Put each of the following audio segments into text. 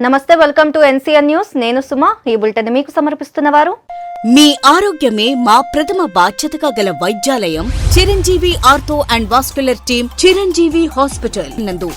నమస్తే, welcome to NCN news. నేను సుమ. ఈ బులెటిన్ మీకు సమర్పిస్తున్నవారు మీ ఆరోగ్యమే మా ప్రథమ బాధ్యతగా గల వైద్యాలయం Chiranjeevi ortho and vascular team Chiranjeevi hospital నందు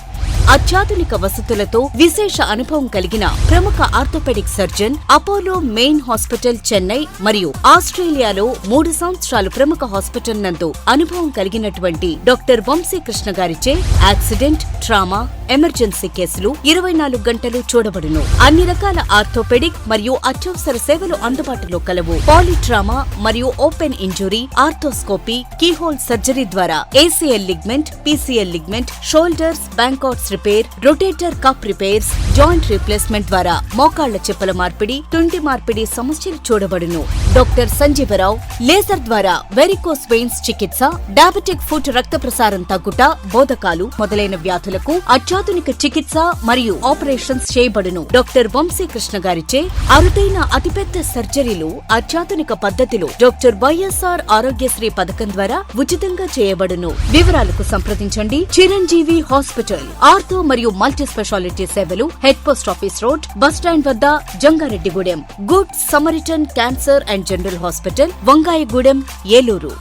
అత్యాధునిక వసతులతో విశేష అనుభవం కలిగిన ప్రముఖ orthopaedic surgeon Apollo main hospital Chennai మరియు ఆస్ట్రేలియాలో 3 సంవత్సరాలు ప్రముఖ హాస్పిటల్ నందు అనుభవం కలిగినటువంటి డాక్టర్ వంశీకృష్ణ గారిచే యాక్సిడెంట్, ట్రామా, ఎమర్జెన్సీ కేసులు 24 గంటలు చూడబడును. అన్ని రకాల ఆర్థోపెడిక్ మరియు అత్యవసర సేవలు అందుబాటులో కలవు. పాలిట్రామా మరియు open injury, arthroscopy, keyhole surgery ద్వారా ACL ligament, PCL ligament, shoulders, Bankart's repair, rotator cup repairs, joint replacement ద్వారా మోకాళ్ల చెప్పుల మార్పిడి, తుంటి మార్పిడి సమస్యలు చూడబడును. డాక్టర్ సంజీవరావు లేజర్ ద్వారా వెరికోస్ వెయిన్స్ చికిత్స, డయాబెటిక్ ఫుట్ రక్త ప్రసారం తగ్గుట, బోధకాలు మొదలైన వ్యాధులకు అత్యాధునిక చికిత్స మరియు ఆపరేషన్స్ చేయబడును. డాక్టర్ వంశీకృష్ణ గారిచే అరుదైన అతిపెద్ద సర్జరీలు అత్యాధునిక పద్ధతిలో డాక్టర్ వైఎస్ఆర్ ఆరోగ్యశ్రీ పథకం ద్వారా ఉచితంగా చేయబడును. వివరాలకు సంప్రదించండి. చిరంజీవి హాస్పిటల్ ఆర్థో మరియు మల్టీ స్పెషాలిటీ సేవలు head post office road, bus stand వద్ద, Jangareddygudem. Good Samaritan cancer and general hospital, Vangayagudem, Eluru.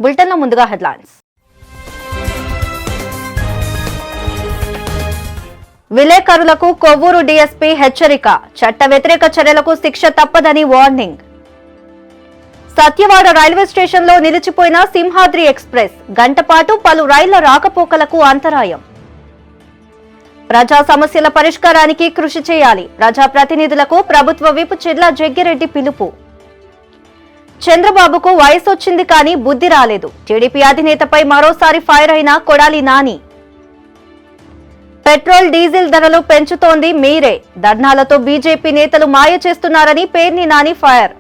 Bulletin లో ముందుగా హెడ్లైన్స్. విలేకరులకు కొవ్వూరు డీఎస్పీ హెచ్చరిక. చట్ట వ్యతిరేక చర్యలకు శిక్ష తప్పదని వార్నింగ్. సత్యవాడ రైల్వే స్టేషన్లో నిలిచిపోయిన సింహాద్రి ఎక్స్ప్రెస్. గంటపాటు పలు రైళ్ల రాకపోకలకు అంతరాయం. ప్రజా సమస్యల పరిష్కారానికి కృషి చేయాలి. ప్రజాప్రతినిధులకు ప్రభుత్వ విప్ చిర్ల జగ్గిరెడ్డి పిలుపు. చంద్రబాబుకు వయసొచ్చింది కానీ బుద్ధి రాలేదు. టీడీపీ అధినేతపై మరోసారి ఫైర్ అయిన కొడాలి నాని. పెట్రోల్, డీజిల్ ధరలు పెంచుతోంది మీరే. ధర్నాలతో బీజేపీ నేతలు మాయ చేస్తున్నారని పేర్ని నాని ఫైర్.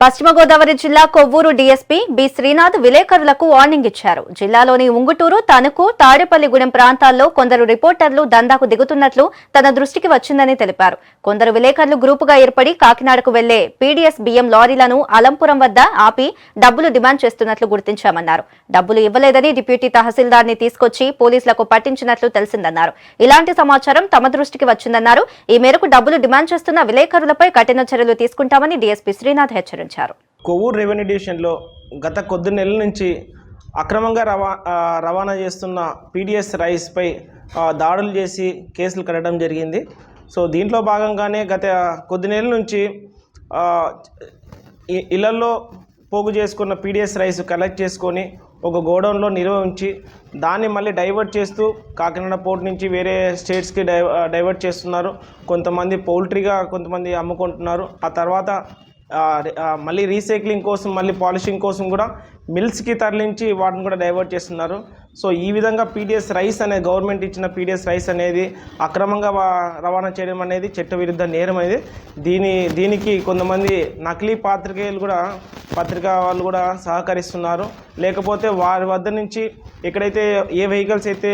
పశ్చిమ గోదావరి జిల్లా కొవ్వూరు డీఎస్పీ బి శ్రీనాథ్ విలేకరులకు వార్నింగ్ ఇచ్చారు. జిల్లాలోని ఉంగుటూరు, తణుకు, తాడేపల్లిగూడెం ప్రాంతాల్లో కొందరు రిపోర్టర్లు దందాకు దిగుతున్నట్లు తన దృష్టికి వచ్చిందని తెలిపారు. కొందరు విలేకరులు గ్రూపుగా ఏర్పడి కాకినాడకు వెళ్లే పీడీఎస్ బియ్యం లారీలను అలంపురం వద్ద ఆపి డబ్బులు డిమాండ్ చేస్తున్నట్లు గుర్తించామన్నారు. డబ్బులు ఇవ్వలేదని డిప్యూటీ తహసీల్దార్ని తీసుకొచ్చి పోలీసులకు పట్టించినట్లు తెలిసిందన్నారు. ఇలాంటి సమాచారం తమ దృష్టికి వచ్చిందన్నారు. ఈ మేరకు డబ్బులు డిమాండ్ చేస్తున్న విలేకరులపై కఠిన చర్యలు తీసుకుంటామని డీఎస్పీ శ్రీనాథ్ హెచ్చరించారు. కొవ్వూరు రెవెన్యూ డివిజన్లో గత కొద్ది నెలల నుంచి అక్రమంగా రవాణా చేస్తున్న పీడీఎస్ రైస్పై దాడులు చేసి కేసులు కట్టడం జరిగింది. సో దీంట్లో భాగంగానే గత కొద్ది నెలల నుంచి ఇళ్లలో పోగు చేసుకున్న పీడీఎస్ రైస్ కలెక్ట్ చేసుకొని ఒక గోడౌన్లో నిల్వ ఉంచి దాన్ని మళ్ళీ డైవర్ట్ చేస్తూ కాకినాడ పోర్ట్ నుంచి వేరే స్టేట్స్కి డైవర్ట్ చేస్తున్నారు. కొంతమంది పౌల్ట్రీగా కొంతమంది అమ్ముకుంటున్నారు. ఆ తర్వాత మళ్ళీ రీసైక్లింగ్ కోసం, మళ్ళీ పాలిషింగ్ కోసం కూడా మిల్స్కి తరలించి వాటిని కూడా డైవర్ట్ చేస్తున్నారు. సో ఈ విధంగా పీడీఎస్ రైస్ అనేది, గవర్నమెంట్ ఇచ్చిన పీడీఎస్ రైస్ అనేది అక్రమంగా రవాణా చేయడం అనేది చట్టవిరుద్ధ నేరం అనేది. దీనికి కొంతమంది నకిలీ పత్రికా వాళ్ళు కూడా సహకరిస్తున్నారు. లేకపోతే వారి వద్ద నుంచి ఎక్కడైతే ఏ వెహికల్స్ అయితే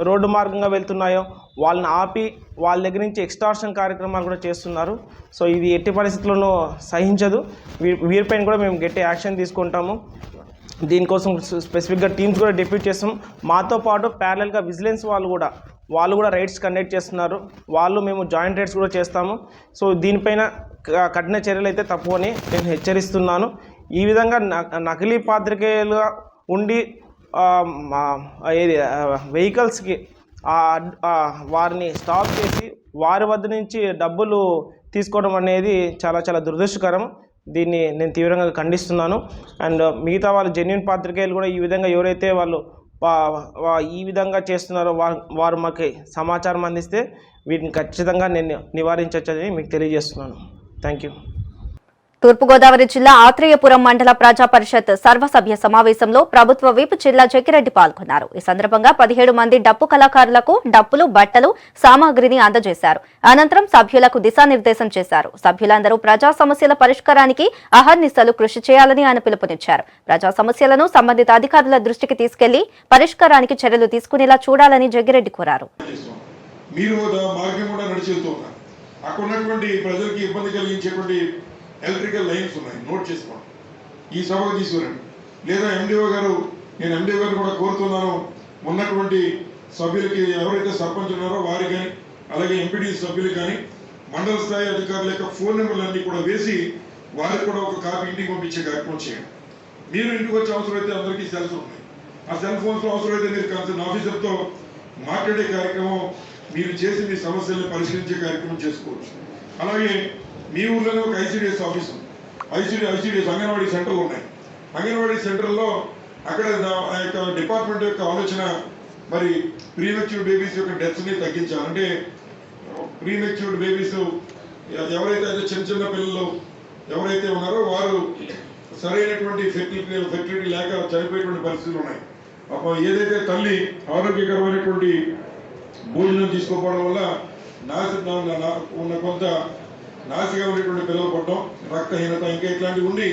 రోడ్డు మార్గంగా వెళ్తున్నాయో వాళ్ళని ఆపి వాళ్ళ దగ్గర నుంచి ఎక్స్టార్షన్ కార్యక్రమాలు కూడా చేస్తున్నారు. సో ఇది ఎట్టి పరిస్థితుల్లోనూ సహించదు. వీరిపైన కూడా మేము గట్టి యాక్షన్ తీసుకుంటాము. దీనికోసం స్పెసిఫిక్గా టీమ్స్ కూడా డిప్యూట్ చేస్తాం. మాతో పాటు ప్యారలల్గా విజిలెన్స్ వాళ్ళు కూడా రైడ్స్ కండక్ట్ చేస్తున్నారు. మేము జాయింట్ రైడ్స్ కూడా చేస్తాము. సో దీనిపైన కఠిన చర్యలు అయితే తప్పు అని నేను హెచ్చరిస్తున్నాను. ఈ విధంగా నకిలీ పాత్రికేయులుగా ఉండి వెహికల్స్కి వారిని స్టాప్ చేసి వారి వద్ద నుంచి డబ్బులు తీసుకోవడం అనేది చాలా చాలా దురదృష్టకరం. దీన్ని నేను తీవ్రంగా ఖండిస్తున్నాను. అండ్ మిగతా వాళ్ళు జెన్యూన్ పాత్రికేయులు కూడా ఈ విధంగా ఎవరైతే వాళ్ళు ఈ విధంగా చేస్తున్నారో వారు మాకు సమాచారం అందిస్తే వీటిని ఖచ్చితంగా నేను నివారించవచ్చని మీకు తెలియజేస్తున్నాను. Thank you. తూర్పుగోదావరి జిల్లా ఆత్రేయపురం మండల ప్రజా పరిషత్ సర్వసభ్య సమావేశంలో ప్రభుత్వ విప్ చిర్ల జగ్గిరెడ్డి పాల్గొన్నారు. ఈ సందర్భంగా 17 మంది డప్పు కళాకారులకు డప్పులు, బట్టలు, సామాగ్రిని అందజేశారు. అనంతరం సభ్యులకు దిశానిర్దేశం చేశారు. సభ్యులందరూ ప్రజా సమస్యల పరిష్కారానికి అహర్నిశలు కృషి చేయాలని ఆయన పిలుపునిచ్చారు. ప్రజా సమస్యలను సంబంధిత అధికారుల దృష్టికి తీసుకెళ్లి పరిష్కారానికి చర్యలు తీసుకునేలా చూడాలని జగ్గిరెడ్డి కోరారు. ఎలక్ట్రికల్ లైన్స్ ఉన్నాయి, నోట్ చేసుకోండి. ఈ సభకు తీసుకురండి. లేదా ఎండిఓ గారు, నేను ఎండిఓ గారు కూడా కోరుతున్నాను, ఉన్నటువంటి సభ్యులకి ఎవరైతే సర్పంచ్ ఉన్నారో వారి కానీ అలాగే ఎంపీడీ సభ్యులు కానీ మండల స్థాయి అధికారుల యొక్క ఫోన్ నెంబర్లన్నీ కూడా వేసి వారికి కూడా ఒక కాపీ ఇంటికి పంపించే కార్యక్రమం చేయండి. మీరు ఇంటికి వచ్చే అవసరం అయితే అందరికీ సెల్స్ ఉన్నాయి. ఆ సెల్ ఫోన్స్లో అవసరం అయితే మీరు కన్సర్న్ ఆఫీసర్తో మాట్లాడే కార్యక్రమం, మీరు చేసి మీ సమస్యల్ని పరిష్కరించే కార్యక్రమం చేసుకోవచ్చు. అలాగే మీ ఊర్లోనే ఒక ఐసీడీఎస్ ఆఫీస్ ఉంది. ఐసీడీఎస్ అంగన్వాడీ సెంటర్లు ఉన్నాయి. అంగన్వాడీ సెంటర్లో అక్కడ ఆ యొక్క డిపార్ట్మెంట్ యొక్క ఆలోచన మరి ప్రీమెచ్యూర్డ్ బేబీస్ యొక్క డెత్స్ని తగ్గించాలి. అంటే ప్రీమెచ్యూర్డ్ బేబీస్ ఎవరైతే చిన్న చిన్న పిల్లలు ఎవరైతే ఉన్నారో వారు సరైనటువంటి ఫెర్టిలిటీ లేక చనిపోయేటువంటి పరిస్థితులు ఉన్నాయి. అప్పుడు ఏదైతే తల్లి ఆరోగ్యకరమైనటువంటి భోజనం తీసుకోకపోవడం వల్ల ఉన్న కొంత నాసిగా ఉండేటువంటి పిల్లలు పడడం, రక్తహీనత ఇంకా ఇట్లాంటివి ఉండి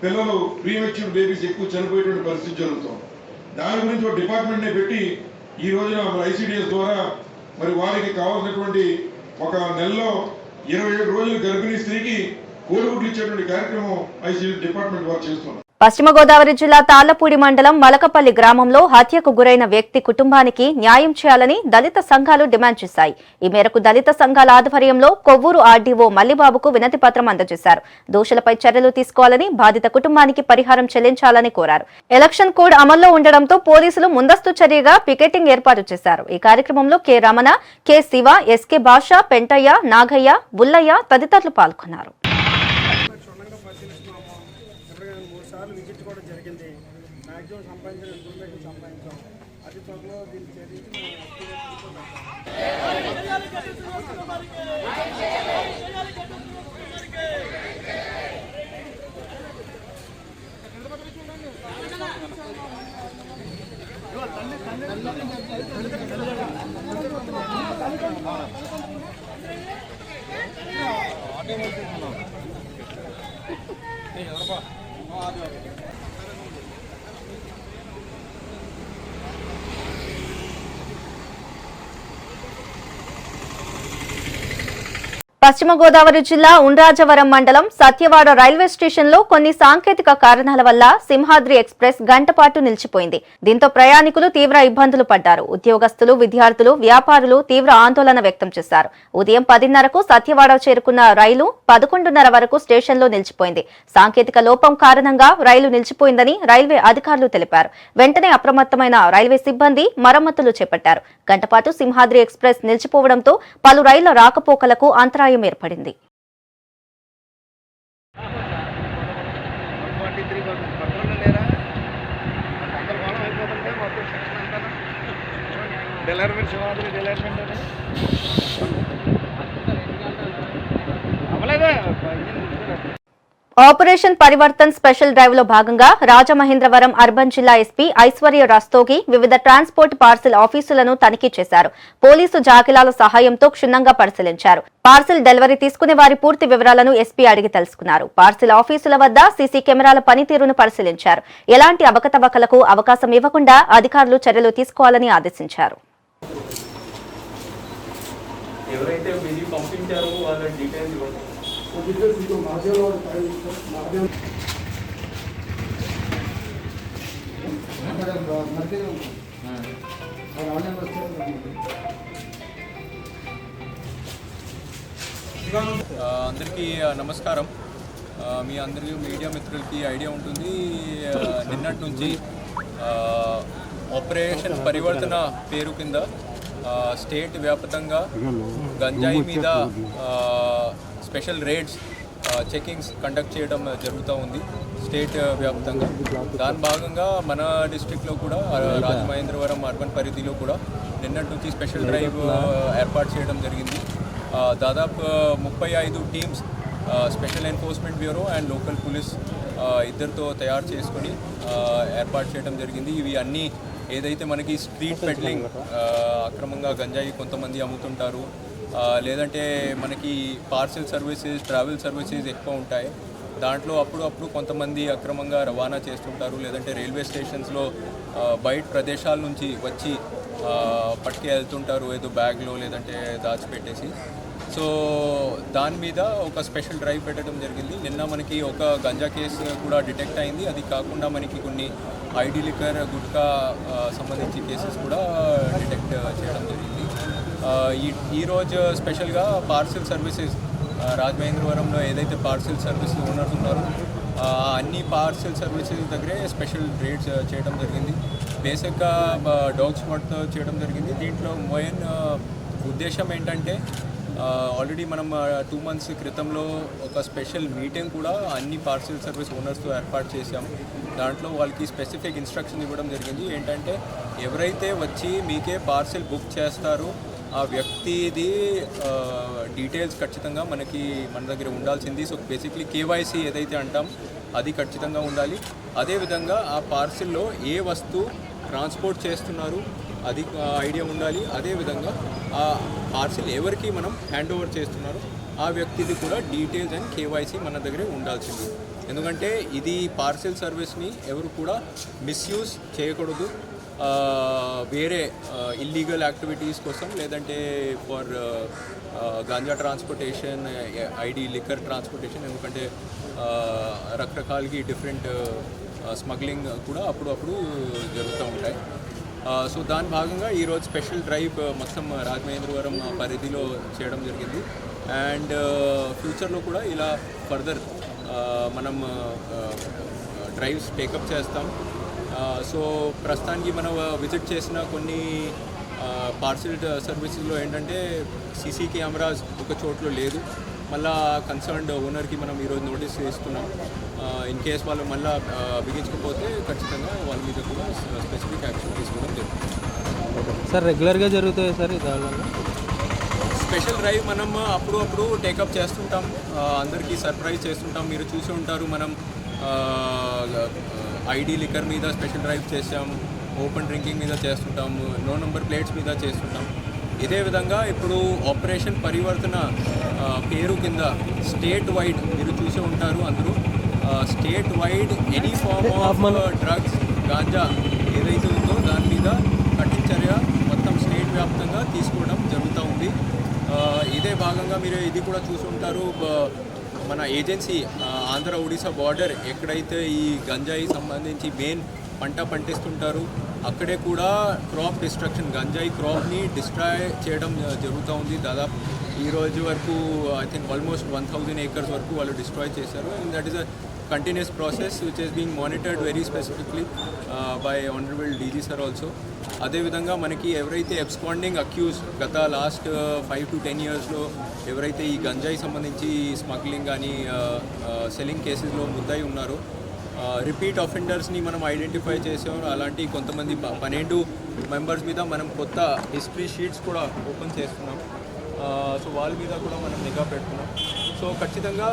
పిల్లలు ప్రీమెచ్యూర్ బేబీస్ ఎక్కువ చనిపోయేటువంటి పరిస్థితి జరుగుతుంది. దాని గురించి ఒక డిపార్ట్మెంట్నే పెట్టి ఈ రోజున ఐసీడీఎస్ ద్వారా మరి వారికి కావాల్సినటువంటి ఒక నెలలో 27 రోజులు గర్భిణీ స్త్రీకి కోడిగుడ్లు ఇచ్చేటువంటి కార్యక్రమం ఐసీడీఎస్ డిపార్ట్మెంట్ వారు చేస్తున్నారు. పశ్చిమ గోదావరి జిల్లా తాళ్లపూడి మండలం మలకపల్లి గ్రామంలో హత్యకు గురైన వ్యక్తి కుటుంబానికి న్యాయం చేయాలని దళిత సంఘాలు డిమాండ్ చేశాయి. ఈ మేరకు దళిత సంఘాల ఆధ్వర్యంలో కొవ్వూరు ఆర్డీఓ మల్లిబాబుకు వినతి పత్రం అందజేశారు. దోషులపై చర్యలు తీసుకోవాలని, బాధిత కుటుంబానికి పరిహారం చెల్లించాలని కోరారు. ఎలక్షన్ కోడ్ అమల్లో ఉండడంతో పోలీసులు ముందస్తు చర్యగా పికెటింగ్ ఏర్పాటు చేశారు. ఈ కార్యక్రమంలో K Ramana, K Siva, SK Basha, Pentaiah, Nagaiah, Bullayya తదితరులు పాల్గొన్నారు. విజిట్ కూడా జరిగింది. మ్యాక్సిమం సంపాదించిన ఇన్ఫర్మేషన్ సంపాదించాం. అతి త్వరలో దీన్ని చేరించి పశ్చిమ గోదావరి జిల్లా ఉండ్రాజవరం మండలం సత్యవాడ రైల్వే స్టేషన్లో కొన్ని సాంకేతిక కారణాల వల్ల సింహాద్రి ఎక్స్ప్రెస్ గంటపాటు నిలిచిపోయింది. దీంతో ప్రయాణికులు తీవ్ర ఇబ్బందులు పడ్డారు. ఉద్యోగస్తులు, విద్యార్థులు, వ్యాపారులు తీవ్ర ఆందోళన వ్యక్తం చేశారు. ఉదయం 10:30కు సత్యవాడ చేరుకున్న రైలు 11:30 వరకు స్టేషన్లో నిలిచిపోయింది. సాంకేతిక లోపం కారణంగా రైలు నిలిచిపోయిందని రైల్వే అధికారులు తెలిపారు. వెంటనే అప్రమత్తమైన రైల్వే సిబ్బంది మరమ్మతులు చేపట్టారు. గంటపాటు సింహాద్రి ఎక్స్ప్రెస్ నిలిచిపోవడంతో పలు రైళ్ల రాకపోకలకు అంతరాయం ఏర్పడింది. ఆపరేషన్ పరివర్తన్ స్పెషల్ డ్రైవ్ లో భాగంగా రాజమహేంద్రవరం అర్బన్ జిల్లా ఎస్పీ ఐశ్వర్య రస్తోగి వివిధ ట్రాన్స్పోర్ట్ పార్సిల్ ఆఫీసులను తనిఖీ చేశారు. పోలీసు జాకిలాల సహాయంతో క్షుణ్ణంగా పరిశీలించారు. పార్సిల్ డెలివరీ తీసుకునే వారి పూర్తి వివరాలను ఎస్పీ అడిగి తెలుసుకున్నారు. పార్సిల్ ఆఫీసుల వద్ద సీసీ కెమెరాల పనితీరును పరిశీలించారు. ఎలాంటి అవకతవకలకు అవకాశం ఇవ్వకుండా అధికారులు చర్యలు తీసుకోవాలని ఆదేశించారు. ఎవరైతే బిజీ పంపించారో వాళ్ళ డీటెయిల్స్ ఇవ్వండి. అందరికీ నమస్కారం. మీ అందరికీ మీడియా మిత్రులకి ఐడియా ఉంటుంది, నిన్నటి నుంచి ఆపరేషన్ పరివర్తన పేరు కింద స్టేట్ వ్యాప్తంగా గంజాయి మీద స్పెషల్ రేడ్స్ చెకింగ్స్ కండక్ట్ చేయడం జరుగుతూ ఉంది స్టేట్ వ్యాప్తంగా. దాని భాగంగా మన డిస్ట్రిక్ట్లో కూడా రాజమహేంద్రవరం అర్బన్ పరిధిలో కూడా నిన్నటి నుంచి స్పెషల్ డ్రైవ్ ఏర్పాటు చేయడం జరిగింది. దాదాపు 35 teams special enforcement bureau and local police ఇద్దరితో తయారు చేసుకొని ఏర్పాటు చేయడం జరిగింది. ఇవి అన్నీ ఏదైతే మనకి స్ట్రీట్ పెడ్లింగ్, అక్రమంగా గంజాయి కొంతమంది అమ్ముతుంటారు, లేదంటే మనకి పార్సెల్ సర్వీసెస్, ట్రావెల్ సర్వీసెస్ ఎక్కువ ఉంటాయి. దాంట్లో అప్పుడు కొంతమంది అక్రమంగా రవాణా చేస్తుంటారు, లేదంటే రైల్వే స్టేషన్స్లో బయట ప్రదేశాల నుంచి వచ్చి పట్టుకు వెళ్తుంటారు ఏదో బ్యాగ్లో లేదంటే దాచిపెట్టేసి. సో దాని మీద ఒక స్పెషల్ డ్రైవ్ పెట్టడం జరిగింది. నిన్న మనకి ఒక గంజా కేసు కూడా డిటెక్ట్ అయింది. అది కాకుండా మనకి కొన్ని ఐడి లిక్కర్ గుట్కా సంబంధించి కేసెస్ కూడా డిటెక్ట్ చేయడం జరిగింది. ఈరోజు స్పెషల్గా పార్సిల్ సర్వీసెస్ రాజమహేంద్రవరంలో ఏదైతే పార్సిల్ సర్వీస్ ఓనర్స్ ఉన్నారో అన్ని పార్సిల్ సర్వీసెస్ దగ్గరే స్పెషల్ రేట్స్ చేయడం జరిగింది. బేసిక్గా డాగ్ స్మార్ట్తో చేయడం జరిగింది. దీంట్లో మెయిన్ ఉద్దేశం ఏంటంటే ఆల్రెడీ మనం 2 months క్రితంలో ఒక స్పెషల్ మీటింగ్ కూడా అన్ని పార్సిల్ సర్వీస్ ఓనర్స్తో ఏర్పాటు చేశాము. దాంట్లో వాళ్ళకి స్పెసిఫిక్ ఇన్స్ట్రక్షన్ ఇవ్వడం జరిగింది. ఏంటంటే ఎవరైతే వచ్చి మీకే పార్సిల్ బుక్ చేస్తారో ఆ వ్యక్తిది డీటెయిల్స్ ఖచ్చితంగా మన దగ్గర ఉండాల్సింది. సో బేసిక్లీ కేవైసీ ఏదైతే అంటాం అది ఖచ్చితంగా ఉండాలి. అదేవిధంగా ఆ పార్సిల్లో ఏ వస్తువు ట్రాన్స్పోర్ట్ చేస్తున్నారు అది ఐడియా ఉండాలి. అదేవిధంగా ఆ పార్సిల్ ఎవరికి మనం హ్యాండ్ ఓవర్ చేస్తున్నారో ఆ వ్యక్తిది కూడా డీటెయిల్స్ అండ్ కేవైసీ మన దగ్గరే ఉండాల్సింది. ఎందుకంటే ఇది పార్సిల్ సర్వీస్ని ఎవరు కూడా మిస్యూజ్ చేయకూడదు. వేరే ఇల్లీగల్ యాక్టివిటీస్ కోసం లేదంటే for ganja transportation, ID liquor transportation, ఎందుకంటే రకరకాలకి డిఫరెంట్ స్మగ్లింగ్ కూడా అప్పుడప్పుడు జరుగుతూ ఉంటాయి. సో దాని భాగంగా ఈరోజు స్పెషల్ డ్రైవ్ మొత్తం రాజమహేంద్రవరం పరిధిలో చేయడం జరిగింది. అండ్ ఫ్యూచర్లో కూడా ఇలా ఫర్దర్ మనం డ్రైవ్స్ టేకప్ చేస్తాం. సో ప్రస్తుతానికి మనం విజిట్ చేసిన కొన్ని పార్సిల్ సర్వీసెస్లో ఏంటంటే సీసీ కెమెరాస్ ఒక చోట్లో లేదు. మళ్ళా కన్సర్న్డ్ ఓనర్కి మనం ఈరోజు నోటీస్ ఇస్తున్నాం. ఇన్ కేస్ వాళ్ళు మళ్ళీ బిగించకపోతే ఖచ్చితంగా వాళ్ళ మీద కూడా స్పెసిఫిక్ యాక్షన్ తీసుకోవడం జరుగుతుంది. సార్ రెగ్యులర్గా జరుగుతాయి సార్ దానివల్ల? స్పెషల్ డ్రైవ్ మనం అప్పుడు టేకప్ చేస్తుంటాం, అందరికీ సర్ప్రైజ్ చేస్తుంటాం. మీరు చూసి ఉంటారు, మనం ఐడి లిక్కర్ మీద స్పెషల్ డ్రైవ్ చేసాం, ఓపెన్ డ్రింకింగ్ మీద చేస్తుంటాము, నో నెంబర్ ప్లేట్స్ మీద చేస్తుంటాం. ఇదే విధంగా ఇప్పుడు ఆపరేషన్ పరివర్తన పేరు కింద స్టేట్ వైడ్ మీరు చూసి ఉంటారు అందరూ, state wide any form of drugs ganja ఏదైతే ఉందో దాని మీద కఠిన చర్య మొత్తం స్టేట్ వ్యాప్తంగా తీసుకోవడం జరుగుతూ ఉంది. ఇదే భాగంగా మీరు ఇది కూడా చూసి ఉంటారు, మన ఏజెన్సీ ఆంధ్ర ఒడిశా బార్డర్ ఎక్కడైతే ఈ గంజాయి సంబంధించి మెయిన్ పంట పండిస్తుంటారు అక్కడే కూడా క్రాప్ డిస్ట్రక్షన్, గంజాయి క్రాప్ని డిస్ట్రాయ్ చేయడం జరుగుతూ ఉంది. దాదాపు ఈ రోజు వరకు ఐ థింక్ ఆల్మోస్ట్ 1000 acres వరకు వాళ్ళు డిస్ట్రాయ్ చేశారు. And that is a continuous process which is being monitored very specifically by honourable DG sir also. అదేవిధంగా మనకి ఎవరైతే ఎబ్స్కాండింగ్ అక్యూజ్ గత లాస్ట్ 5 to 10 yearsలో ఎవరైతే ఈ గంజాయి సంబంధించి స్మగ్లింగ్ కానీ సెల్లింగ్ కేసెస్లో ముద్దాయి ఉన్నారో రిపీట్ అఫెండర్స్ని మనం ఐడెంటిఫై చేసాం. అలాంటి కొంతమంది 12 మెంబర్స్ మీద మనం కొత్త హిస్టరీ షీట్స్ కూడా ఓపెన్ చేస్తున్నాం. సో వాళ్ళ మీద కూడా మనం నిఘా పెడుతున్నాం. సో ఖచ్చితంగా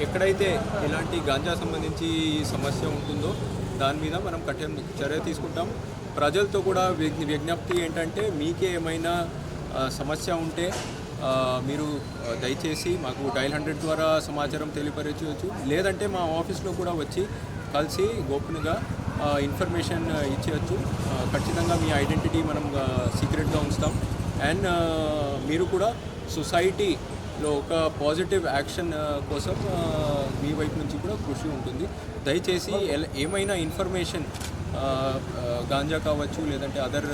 ఎక్కడైతే ఇలాంటి గాంజా సంబంధించి సమస్య ఉంటుందో దాని మీద మనం కఠిన చర్య తీసుకుంటాం. ప్రజలతో కూడా విజ్ఞప్తి ఏంటంటే మీకే ఏమైనా సమస్య ఉంటే మీరు దయచేసి మాకు డయల్ 100 ద్వారా సమాచారం తెలియపరచవచ్చు, లేదంటే మా ఆఫీస్లో కూడా వచ్చి కలిసి గోప్యంగా ఇన్ఫర్మేషన్ ఇచ్చేయచ్చు. ఖచ్చితంగా మీ ఐడెంటిటీ మనం సీక్రెట్గా ఉంచుతాం. అండ్ మీరు కూడా సొసైటీలో ఒక పాజిటివ్ యాక్షన్ కోసం మీ వైపు నుంచి కూడా కృషి ఉంటుంది. దయచేసి ఏమైనా ఇన్ఫర్మేషన్ గాంజా కావచ్చు లేదంటే అదర్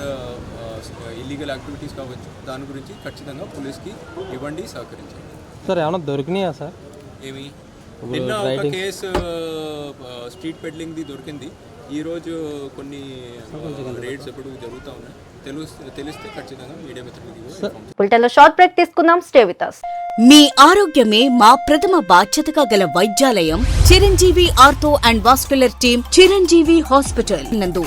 ఇల్లీగల్ యాక్టివిటీస్ కావచ్చు దాని గురించి ఖచ్చితంగా పోలీస్కి ఇవ్వండి, సహకరించండి. సార్ ఏమైనా దొరికినాయా సార్? ఏమి నిన్న ఒక కేసు స్ట్రీట్ పెడ్లింగ్ది దొరికింది. ఈరోజు కొన్ని రేట్స్ ఎప్పుడు జరుగుతూ ఉన్నాయి. తెలిస్తే ఖచ్చితంగా మీడియా మిత్రులకి. బులెటిన్లో షార్ట్ బ్రేక్ తీసుకుందాం. Stay with us. మీ ఆరోగ్యమే మా ప్రథమ బాధ్యతగా గల వైద్యాలయం Chiranjeevi ortho and vascular team Chiranjeevi hospital నందు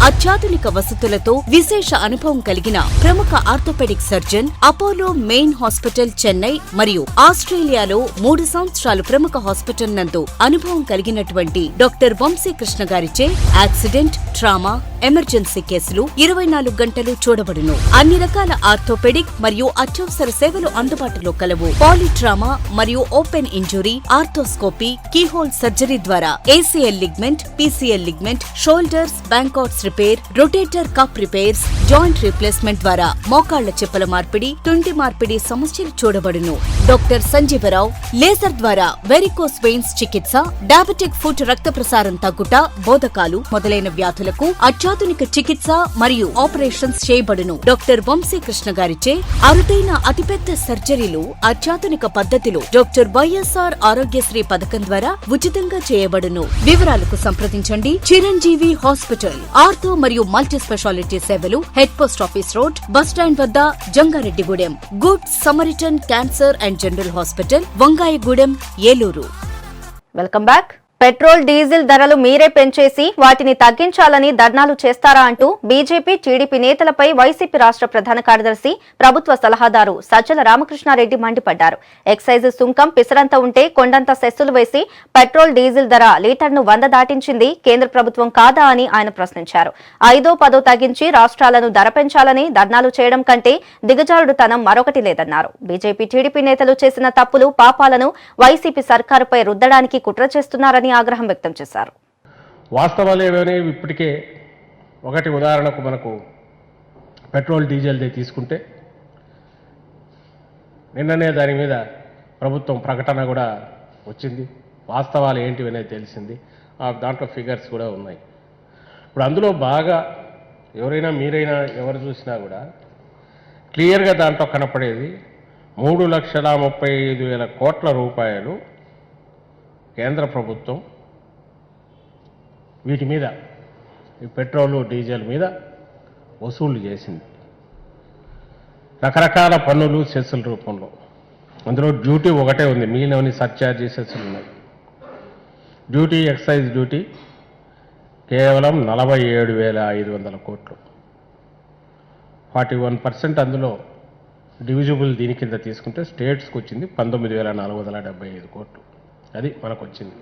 అత్యాధునిక వసతులతో విశేష అనుభవం కలిగిన ప్రముఖ orthopaedic surgeon Apollo main hospital Chennai మరియు ఆస్ట్రేలియాలో 3 సంవత్సరాలు ప్రముఖ హాస్పిటల్ నందు అనుభవం కలిగినటువంటి డాక్టర్ వంశీకృష్ణ గారిచే యాక్సిడెంట్, ట్రామా, ఎమర్జెన్సీ కేసులు 24 గంటలు చూడబడును. అన్ని రకాల ఆర్థోపెడిక్ మరియు అత్యవసర సేవలు అందుబాటులో కలవు. పాలిట్రామా మరియు open injury, arthroscopy, keyhole surgery ద్వారా ACL ligament, PCL ligament, shoulders, Bankart's repair, rotator cup repairs, joint replacement ద్వారా మోకాళ్ల చెప్పుల మార్పిడి, తుంటి మార్పిడి సమస్యలు చూడబడును. డాక్టర్ సంజీవరావు లేజర్ ద్వారా వెరికోస్ వెయిన్స్ చికిత్స, డయాబెటిక్ ఫుట్ రక్త ప్రసారం తగ్గుట, బోధకాలు మొదలైన వ్యాధులకు అత్యాధునిక చికిత్స మరియు ఆపరేషన్స్ చేయబడును. డాక్టర్ వంశీకృష్ణ గారిచే అరుదైన అతిపెద్ద సర్జరీలు అత్యాధునిక పద్ధతిలో డాక్టర్ వైఎస్ఆర్ ఆరోగ్యశ్రీ పథకం ద్వారా ఉచితంగా చేయబడును. వివరాలకు సంప్రదించండి చిరంజీవి హాస్పిటల్. ఆర్థో మరియు మల్టీ స్పెషాలిటీ సేవలు head post office road, bus stand వద్ద, Jangareddygudem. Good Samaritan cancer and general hospital, Vangayagudem, Eluru. Welcome back. Petrol, diesel ధరలు మీరే పెంచేసి వాటిని తగ్గించాలని ధర్నాలు చేస్తారా అంటూ బీజేపీ, టీడీపీ నేతలపై వైసీపీ రాష్ట్ర ప్రధాన కార్యదర్శి, ప్రభుత్వ సలహాదారు సజ్జల రామకృష్ణారెడ్డి మండిపడ్డారు. ఎక్సైజ్ సుంకం పిసరంత ఉంటే కొండంత సెస్సులు వేసి పెట్రోల్, డీజిల్ ధర లీటర్ను 100 దాటించింది కేంద్ర ప్రభుత్వం కాదా అని ఆయన ప్రశ్నించారు. 5-10 తగ్గించి రాష్ట్రాలను ధర పెంచాలని ధర్నాలు చేయడం కంటే దిగజారుడుతనం మరొకటి లేదన్నారు. బీజేపీ, టీడీపీ నేతలు చేసిన తప్పులు, పాపాలను వైసీపీ సర్కారుపై రుద్దడానికి కుట్ర చేస్తున్నారని ఆగ్రహం వ్యక్తం చేశారు. వాస్తవాలు ఏమైనా ఇప్పటికే ఒకటి ఉదాహరణకు మనకు పెట్రోల్, డీజిల్ తీసుకుంటే నిన్ననే దాని మీద ప్రభుత్వం ప్రకటన కూడా వచ్చింది. వాస్తవాలు ఏంటివి అనేది తెలిసింది. దాంట్లో ఫిగర్స్ కూడా ఉన్నాయి. ఇప్పుడు అందులో బాగా ఎవరైనా మీరైనా ఎవరు చూసినా కూడా క్లియర్గా దాంట్లో కనపడేది 3,35,000 కోట్ల రూపాయలు కేంద్ర ప్రభుత్వం వీటి మీద, ఈ పెట్రోలు, డీజిల్ మీద వసూళ్లు చేసింది రకరకాల పన్నులు, సెస్సుల రూపంలో. అందులో డ్యూటీ ఒకటే ఉంది, మిగిలినవన్నీ సర్ఛార్జీ, సెస్సులు ఉన్నాయి. డ్యూటీ, ఎక్సైజ్ డ్యూటీ కేవలం 47,500 కోట్లు. 41% అందులో డివిజిబుల్ దీని కింద తీసుకుంటే స్టేట్స్కి వచ్చింది 19,475 కోట్లు. అది మనకు వచ్చింది.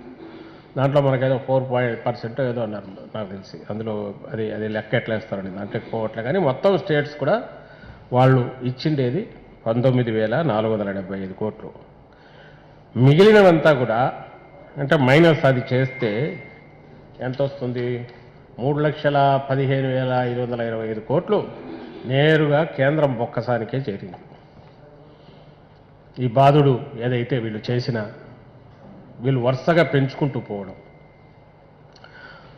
దాంట్లో మనకేదో 4% ఏదో అన్నారు నాకు తెలిసి. అందులో అది లెక్క ఎట్లా వేస్తారని దాంట్లో ఎక్కువ కానీ మొత్తం స్టేట్స్ కూడా వాళ్ళు ఇచ్చిండేది 19,475 కోట్లు. మిగిలినవంతా కూడా అంటే మైనస్ అది చేస్తే ఎంత వస్తుంది? 3,15,525 కోట్లు నేరుగా కేంద్రం బొక్కసానికే చేరింది. ఈ బాధుడు ఏదైతే వీళ్ళు వరుసగా పెంచుకుంటూ పోవడం,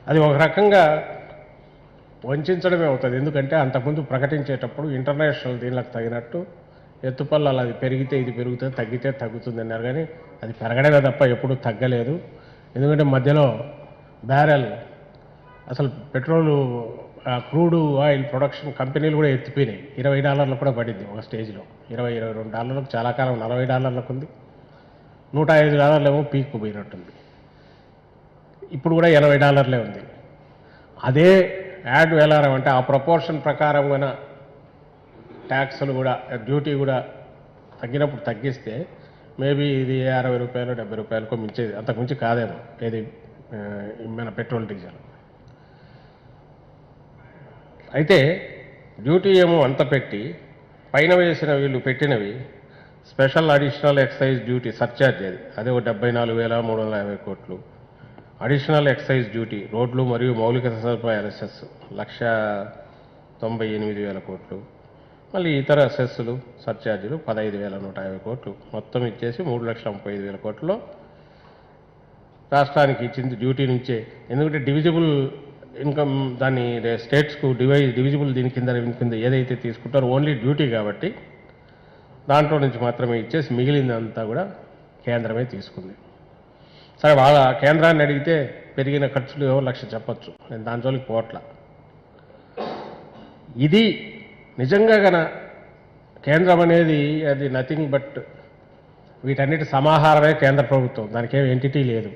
అది ఒక రకంగా వంచడమే అవుతుంది. ఎందుకంటే అంతకుముందు ప్రకటించేటప్పుడు ఇంటర్నేషనల్ దీనికి తగినట్టు ఎత్తుపల్లాలు అది పెరిగితే ఇది పెరుగుతుంది, తగ్గితే తగ్గుతుంది అన్నారు. కానీ అది పెరగడమే తప్ప ఎప్పుడూ తగ్గలేదు. ఎందుకంటే మధ్యలో బ్యారెల్ అసలు పెట్రోలు, క్రూడ్ ఆయిల్ ప్రొడక్షన్ కంపెనీలు కూడా ఎత్తిపోయినాయి. $20 కూడా పడింది ఒక స్టేజ్లో. $22 చాలా కాలం $40 ఉంది. $105 ఏమో పీక్కు పోయినట్టుంది. ఇప్పుడు కూడా $80 ఉంది. అదే యాడ్ వేలారం అంటే ఆ ప్రపోర్షన్ ప్రకారం కూడా ట్యాక్సులు కూడా, డ్యూటీ కూడా తగ్గినప్పుడు తగ్గిస్తే మేబీ ఇది ₹60, ₹70 మించేది, అంతకుమించి కాదేమో ఏది మన పెట్రోల్, డీజిల్. అయితే డ్యూటీ ఏమో అంత పెట్టి పైన వేసిన వీళ్ళు పెట్టినవి special additional excise duty surcharge, అదే 74,350 కోట్లు. అడిషనల్ ఎక్సైజ్ డ్యూటీ రోడ్లు మరియు మౌలిక సదుపాయాల సెస్ 1,98,000 కోట్లు. మళ్ళీ ఇతర సెస్సులు, సర్ఛార్జీలు 15,150 కోట్లు. మొత్తం ఇచ్చేసి 3,35,000 కోట్లలో రాష్ట్రానికి ఇచ్చింది డ్యూటీ నుంచే. ఎందుకంటే డివిజిబుల్ ఇన్కమ్ దాన్ని స్టేట్స్కు డివిజిబుల్ దీని కింద ఏదైతే తీసుకుంటారో ఓన్లీ డ్యూటీ కాబట్టి దాంట్లో నుంచి మాత్రమే ఇచ్చేసి మిగిలిందంతా కూడా కేంద్రమే తీసుకుంది. సరే, వాళ్ళ కేంద్రాన్ని అడిగితే పెరిగిన ఖర్చులు ఏవో 1,00,000 చెప్పచ్చు. నేను దాని జోలికి పోవట్ల. ఇది నిజంగా గన కేంద్రం అనేది అది నథింగ్ బట్ వీటన్నిటి సమాహారమే కేంద్ర ప్రభుత్వం. దానికి ఏం ఎంటిటీ లేదు.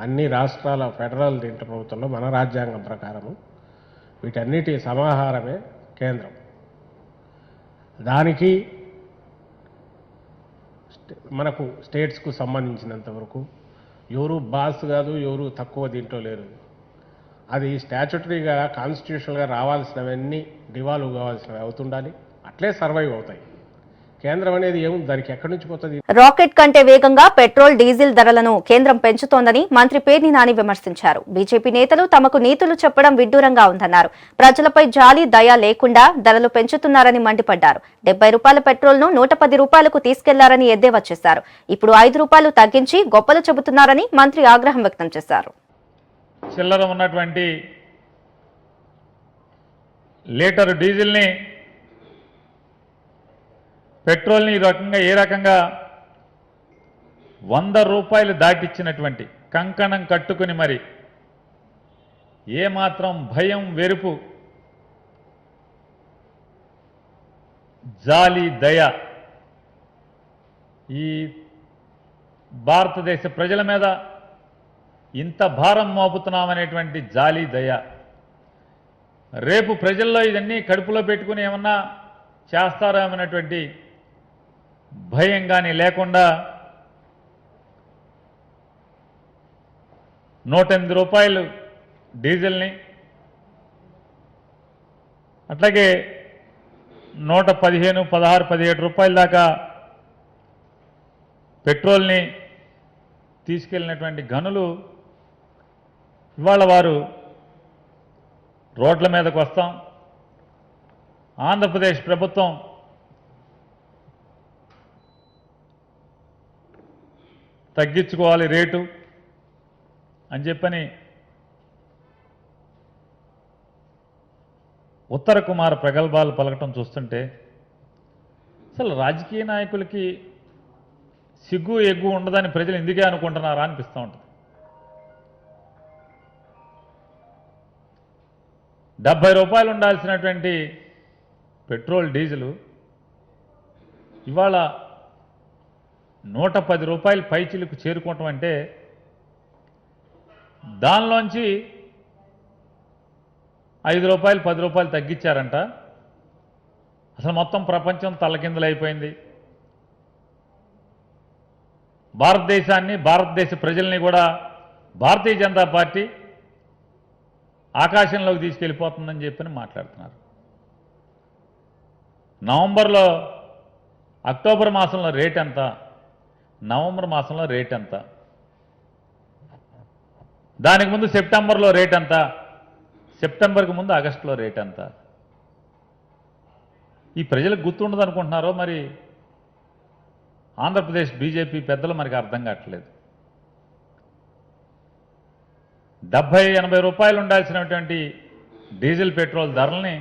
అన్ని రాష్ట్రాల ఫెడరల్ దీంట్లో ప్రభుత్వంలో మన రాజ్యాంగం ప్రకారము వీటన్నిటి సమాహారమే కేంద్రం. దానికి మనకు స్టేట్స్కు సంబంధించినంత వరకు ఎవరు బాస్ కాదు, ఎవరు తక్కువ దీంట్లో లేరు. అది స్టాచ్యుటరీగా, కాన్స్టిట్యూషనల్గా రావాల్సినవన్నీ డివాల్వ్ కావాల్సినవి అవుతుండాలి. అట్లే సర్వైవ్ అవుతాయి. కేంద్రం అనేది ఏముంది, దానికి ఎక్కడి నుంచి పోతుంది? రాకెట్ కంటే వేగంగా పెట్రోల్ డీజిల్ ధరలను కేంద్రం పెంచుతోందని మంత్రి పేర్ని నాని విమర్శించారు. బీజేపీ నేతలు తమకు నీతులు చెప్పడం విడ్డూరంగా ఉందన్నారు. ప్రజలపై జాలి దయ లేకుండా ధరలు పెంచుతున్నారని మండిపడ్డారు. 70 రూపాయల పెట్రోల్ను 110 రూపాయలకు తీసుకెళ్లారని ఎద్దేవా చేశారు. ఇప్పుడు 5 రూపాయలు తగ్గించి గొప్పలు చెబుతున్నారని మంత్రి ఆగ్రహం వ్యక్తం చేశారు. చిల్లర ఉన్నటువంటి లీటరు డీజిల్ని, పెట్రోల్ని ఏ రకంగా 100 రూపాయలు దాటిచ్చినటువంటి కంకణం కట్టుకుని మరి ఏమాత్రం భయం, వెరుపు, జాలి, దయ ఈ భారతదేశ ప్రజల మీద ఇంత భారం మోపుతున్నామనేటువంటి జాలి, దయ, రేపు ప్రజల్లో ఇదన్నీ కడుపులో పెట్టుకుని ఏమన్నా చేస్తారేమనేటువంటి భయం కానీ లేకుండా 108 రూపాయలు డీజిల్ని, అట్లాగే 115, 16, 17 రూపాయల దాకా పెట్రోల్ని తీసుకెళ్ళినటువంటి గనులు ఇవాళ వారు రోడ్ల మీదకు వస్తాం, ఆంధ్రప్రదేశ్ ప్రభుత్వం తగ్గించుకోవాలి రేటు అని చెప్పని ఉత్తర కుమార ప్రగల్భాలు పలకటం చూస్తుంటే అసలు రాజకీయ నాయకులకి సిగ్గు ఎగ్గు ఉండదని ప్రజలు ఎందుకే అనుకుంటున్నారా అనిపిస్తూ ఉంటుంది. 70 రూపాయలు ఉండాల్సినటువంటి పెట్రోల్, డీజిలు ఇవాళ 110 రూపాయలు పైచిలకు చేరుకోవటం అంటే దానిలోంచి 5 రూపాయలు, 10 రూపాయలు తగ్గించారంట. అసలు మొత్తం ప్రపంచం తలకిందులైపోయింది. భారతదేశాన్ని, భారతదేశ ప్రజల్ని కూడా భారతీయ జనతా పార్టీ ఆకాశంలోకి తీసుకెళ్ళిపోతుందని చెప్పని మాట్లాడుతున్నారు. నవంబర్లో, అక్టోబర్ మాసంలో రేట్ ఎంత, నవంబర్ మాసంలో రేట్ ఎంత, దానికి ముందు సెప్టెంబర్లో రేట్ ఎంత, సెప్టెంబర్కి ముందు ఆగస్టులో రేట్ ఎంత? ఈ ప్రజలకు గుర్తుండదు అనుకుంటున్నారో మరి ఆంధ్రప్రదేశ్ బీజేపీ పెద్దలు మనకి అర్థం కావట్లేదు. 70-80 రూపాయలు ఉండాల్సినటువంటి డీజిల్, పెట్రోల్ ధరల్ని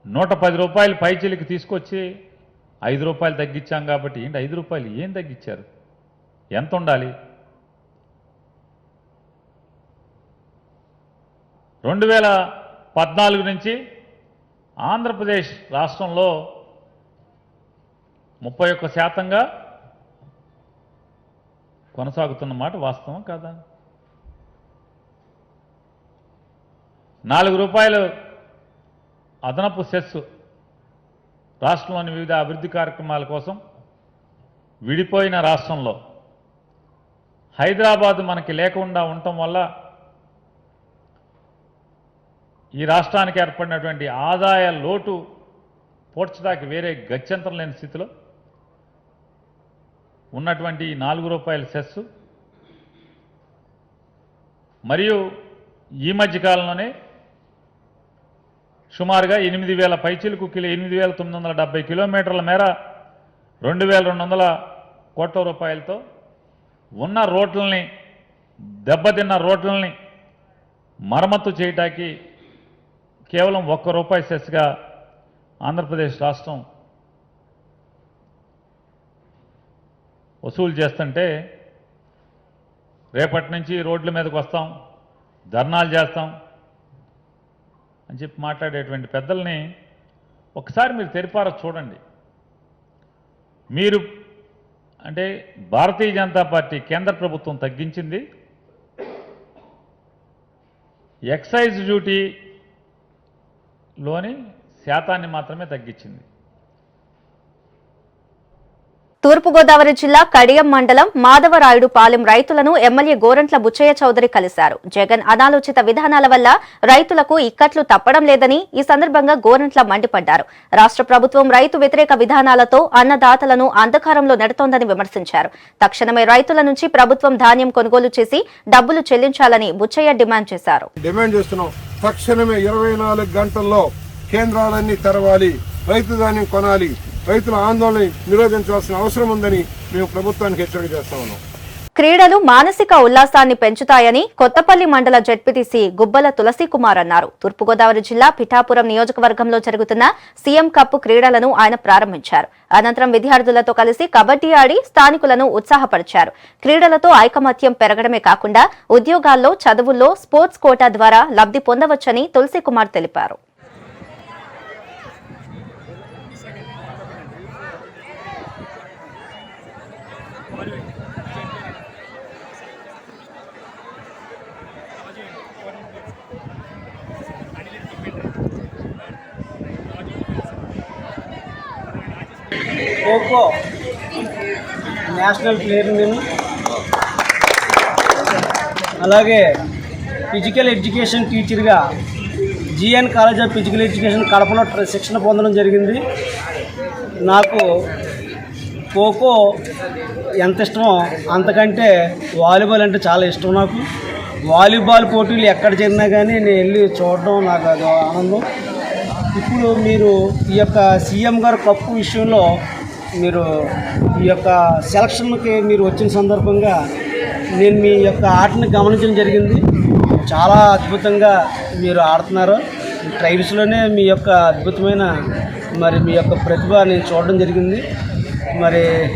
110 రూపాయలు పైచిలికి తీసుకొచ్చి 5 రూపాయలు తగ్గించాం కాబట్టి ఏంటి 5 రూపాయలు ఏం తగ్గించారు? ఎంత ఉండాలి? 2014 నుంచి ఆంధ్రప్రదేశ్ రాష్ట్రంలో 31% కొనసాగుతున్న మాట వాస్తవం కాదా? 4 రూపాయలు అదనపు సెస్ రాష్ట్రంలోని వివిధ అభివృద్ధి కార్యక్రమాల కోసం విడిపోయిన రాష్ట్రంలో హైదరాబాద్ మనకి లేకుండా ఉండటం వల్ల ఈ రాష్ట్రానికి ఏర్పడినటువంటి ఆదాయ లోటు పోడ్చడానికి వేరే గత్యంతరం లేని స్థితిలో ఉన్నటువంటి 4 రూపాయల సెస్ మరియు ఈ మధ్య కాలంలోనే సుమారుగా 8,000 పైచిలకు 8,970 కిలోమీటర్ల మేర 2,200 కోట్ల రూపాయలతో ఉన్న రోడ్లని, దెబ్బతిన్న రోడ్లని మరమ్మతు చేయటానికి కేవలం 1 రూపాయి సెస్గా ఆంధ్రప్రదేశ్ రాష్ట్రం వసూలు చేస్తుంటే రేపటి నుంచి రోడ్ల మీదకి వస్తాం, ధర్నాలు చేస్తాం అని చెప్పి మాట్లాడేటువంటి పెద్దల్ని ఒకసారి మీరు తెరిపార చూడండి. మీరు అంటే భారతీయ జనతా పార్టీ కేంద్ర ప్రభుత్వం తగ్గించింది ఎక్సైజ్ డ్యూటీలోని శాతాన్ని మాత్రమే తగ్గించింది. తూర్పుగోదావరి జిల్లా కడియం మండలం మాధవరాయుడుపాలెం రైతులను ఎమ్మెల్యే గోరంట్ల బుచ్చయ్య చౌదరి కలిశారు. జగన్ అనాలోచిత విధానాల వల్ల రైతులకు ఇక్కట్లు తప్పడం లేదని ఈ సందర్భంగా గోరంట్ల మండిపడ్డారు. రాష్ట్ర ప్రభుత్వం రైతు వ్యతిరేక విధానాలతో అన్నదాతలను అంధకారంలో నెడుతోందని విమర్శించారు. తక్షణమే రైతుల నుంచి ప్రభుత్వం ధాన్యం కొనుగోలు చేసి డబ్బులు చెల్లించాలని బుచ్చయ్య డిమాండ్ చేశారు. తక్షణమే 24 గంటల్లో కేంద్రాలన్నీ తెరవాలి, రైతు ధాన్యం కొనాలి, రైతుల ఆందోళన నిరోధించాల్సిన అవసరం ఉందని మేము ప్రభుత్వానికి హెచ్చరిక చేస్తా ఉన్నాం. క్రీడలు మానసిక ఉల్లాసాన్ని పెంచుతాయని కొత్తపల్లి మండల జెడ్పీటీసీ గుబ్బల తులసి కుమార్ అన్నారు. తూర్పుగోదావరి జిల్లా పిఠాపురం నియోజకవర్గంలో జరుగుతున్న సీఎం కప్ క్రీడలను ఆయన ప్రారంభించారు. అనంతరం విద్యార్థులతో కలిసి కబడ్డీ ఆడి స్థానికులను ఉత్సాహపరిచారు. క్రీడలతో ఐకమత్యం పెరగడమే కాకుండా ఉద్యోగాల్లో, చదువుల్లో స్పోర్ట్స్ కోటా ద్వారా లబ్ధి పొందవచ్చని తులసి కుమార్ తెలిపారు. ఖోఖో నేషనల్ ప్లేయర్ నేను, అలాగే ఫిజికల్ ఎడ్యుకేషన్ టీచర్గా GN college of physical education కడపలో శిక్షణ పొందడం జరిగింది. నాకు ఖోఖో ఎంత ఇష్టమో అంతకంటే వాలీబాల్ అంటే చాలా ఇష్టం. నాకు వాలీబాల్ పోటీలు ఎక్కడ జరిగినా కానీ నేను వెళ్ళి చూడడం నాకు అది ఆనందం. ఇప్పుడు మీరు ఈ యొక్క సీఎం గారు కప్పు విషయంలో మీరు ఈ యొక్క సెలక్షన్కి మీరు వచ్చిన సందర్భంగా నేను మీ యొక్క ఆటని గమనించడం జరిగింది. చాలా అద్భుతంగా మీరు ఆడుతున్నారు. ట్రైల్స్లోనే మీ యొక్క అద్భుతమైన మీ యొక్క ప్రతిభ నేను చూడడం జరిగింది.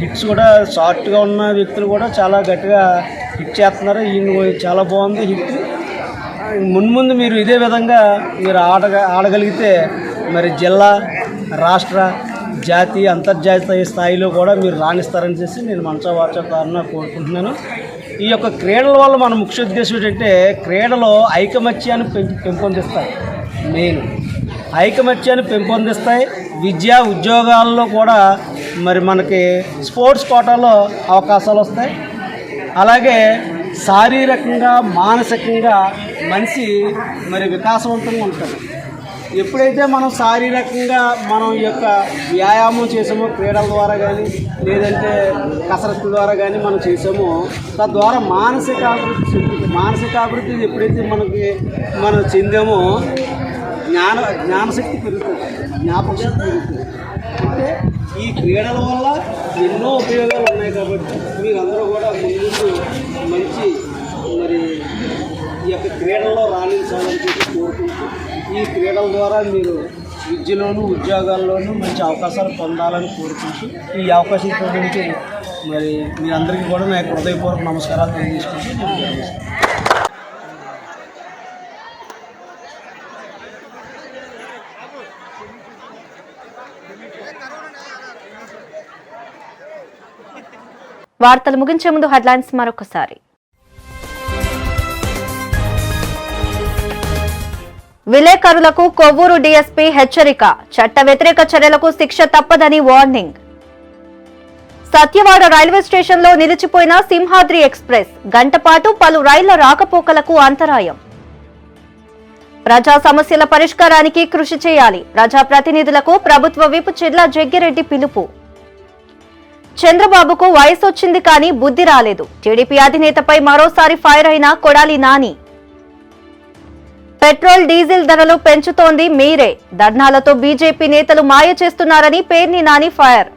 హిట్స్ కూడా షార్ట్గా ఉన్న వ్యక్తులు కూడా చాలా గట్టిగా హిట్ చేస్తున్నారు. ఈయన చాలా బాగుంది హిట్. మున్ముందు మీరు ఇదే విధంగా మీరు ఆడగలిగితే జిల్లా, రాష్ట్ర, జాతీయ, అంతర్జాతీయ స్థాయిలో కూడా మీరు రాణిస్తారని చేసి నేను మనసా వాచా కారణంగా కోరుకుంటున్నాను. ఈ యొక్క క్రీడల వల్ల మన ముఖ్య ఉద్దేశం ఏంటంటే క్రీడలో ఐకమత్యాన్ని పెంపొందిస్తాయి. మెయిన్ ఐకమత్యాన్ని పెంపొందిస్తాయి. విద్యా ఉద్యోగాల్లో కూడా మనకి స్పోర్ట్స్ కోటాలో అవకాశాలు వస్తాయి. అలాగే శారీరకంగా, మానసికంగా మనిషి వికాసవంతంగా ఉంటుంది. ఎప్పుడైతే మనం శారీరకంగా మనం ఈ యొక్క వ్యాయామం చేసామో, క్రీడల ద్వారా కానీ లేదంటే కసరత్తు ద్వారా కానీ మనం చేసామో, తద్వారా మానసికాభివృద్ధి ఎప్పుడైతే మనం చెందామో జ్ఞానశక్తి పెరుగుతుంది, జ్ఞాపకశక్తి పెరుగుతుంది. అంటే ఈ క్రీడల వల్ల ఎన్నో ఉపయోగాలు ఉన్నాయి. కాబట్టి మీరందరూ కూడా ముందు మంచి ఈ యొక్క క్రీడల్లో రాణించాలని చెప్పి కోరుకుంటూ ఈ క్రీడల ద్వారా మీరు విద్యలోను, ఉద్యోగాల్లోనూ మంచి అవకాశాలు పొందాలని కోరుకుంటూ ఈ అవకాశం పొందడానికి మీ అందరికీ కూడా నా యొక్క హృదయపూర్వక నమస్కారాలు తెలియజేసుకుంటూ వార్తలు ముగించే ముందు హెడ్లైన్స్ మరొకసారి. విలేకరులకు కొవ్వూరు డీఎస్పీ హెచ్చరిక, చట్ట వ్యతిరేక చర్యలకు శిక్ష తప్పదని వార్నింగ్. సత్యవాడ రైల్వే స్టేషన్లో నిలిచిపోయిన సింహాద్రి ఎక్స్ప్రెస్, గంటపాటు పలు రైళ్ల రాకపోకలకు అంతరాయం. ప్రజా సమస్యల పరిష్కారానికి కృషి చేయాలి, ప్రజాప్రతినిధులకు ప్రభుత్వ విప్ చిర్ల జగ్గిరెడ్డి పిలుపు. చంద్రబాబుకు వయసొచ్చింది కానీ బుద్ధి రాలేదు, టీడీపీ అధినేతపై మరోసారి ఫైర్ అయిన కొడాలి నాని. పెట్రోల్, డీజిల్ ధరలు పెంచుతోంది మీరే, ధర్నాలతో బీజేపీ నేతలు మాయ చేస్తున్నారని పేర్ని నాని ఫైర్.